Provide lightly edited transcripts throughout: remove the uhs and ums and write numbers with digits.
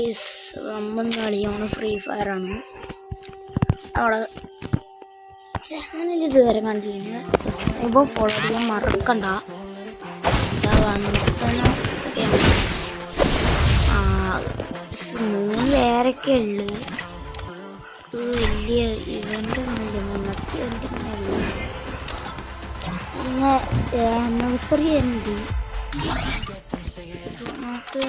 Guys നമ്മൾ കളിയാണ് free fire ആണ്. അവിടെ ചാനൽ ഇതുവരെ കണ്ടില്ല, സബ്സ്ക്രൈബ് ഫോളോ ചെയ്യാൻ മറക്കണ്ട. വേറൊക്കെ ഉള്ളു, വലിയ ഇവന്റ് ഒന്നുമില്ല. മുന്നത്തെ ഇവന്റ് പിന്നെ ആനിവേഴ്സറി ഉണ്ട്. നമുക്ക്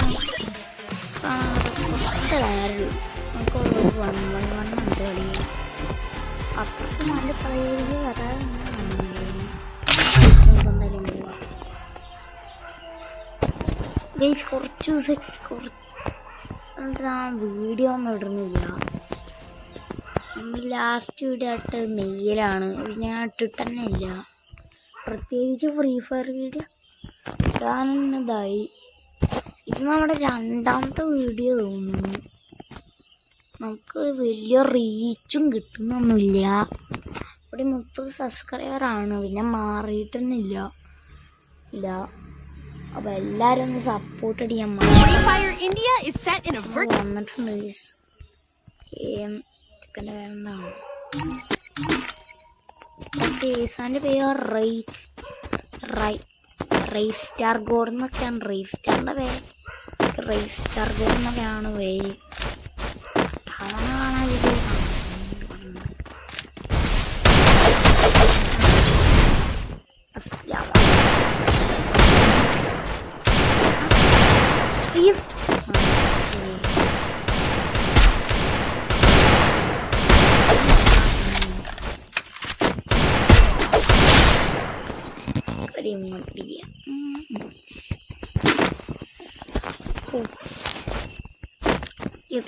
കുറച്ച് നേരം നമുക്ക് വണ്ണുണ്ട് കളി. അപ്പുറത്ത് നല്ല കളികളിൽ വരാൻ എന്തായാലും ഗൈസ് കുറച്ച് വീഡിയോ ഒന്നും ഇടുന്നില്ല. നമ്മൾ ലാസ്റ്റ് വീഡിയോ ആയിട്ട് മെയിലാണ്, ഞാൻ ഇട്ടിട്ട് തന്നെ ഇല്ല. പ്രത്യേകിച്ച് ഫ്രീ ഫയർ വീഡിയോ ഇതായി. ഇത് നമ്മുടെ രണ്ടാമത്തെ വീഡിയോ തോന്നുന്നു. നമുക്ക് വലിയ റീച്ചും കിട്ടുന്നൊന്നുമില്ല. ഇവിടെ 30 സബ്സ്ക്രൈബറാണ്, പിന്നെ മാറിയിട്ടൊന്നുമില്ല. അപ്പോൾ എല്ലാവരും ഒന്ന് സപ്പോർട്ട് ചെയ്യാൻ വന്നിട്ടുണ്ട്. ചിക്കൻ്റെ പേരെന്താണ്? കേസാൻ്റെ പേര് റൈഫ് സ്റ്റാർ ഗോഡ് എന്നൊക്കെയാണ്. റൈഫ് സ്റ്റാറിൻ്റെ പേര് റൈഫ് സ്റ്റാർ ഗോഡ് എന്നൊക്കെയാണ് പേര്. അവനെ കാണാൻ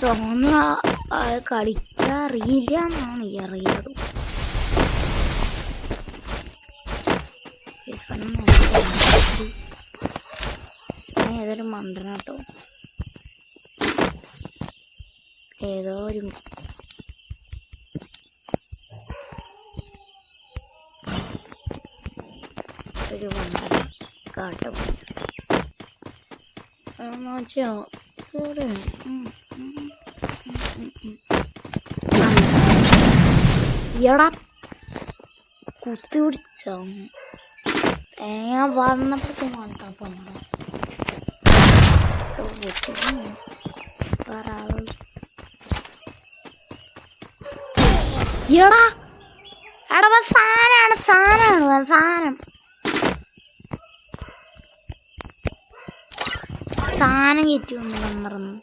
തോന്നുന്ന കളിക്കാറിയില്ല എന്നാണ് ഈ അറിയാറ്. ഏതൊരു മണ്ടനാട്ടോ, ഏതോ ഒരു മണ്ടന കാട്ടും എടാ കുത്തി പിടിച്ചോ. ഞാൻ വന്നപ്പോഴത്തെ മാട്ടാ എടാ എടാ സാധനം കയറ്റി വന്നു മറന്നു.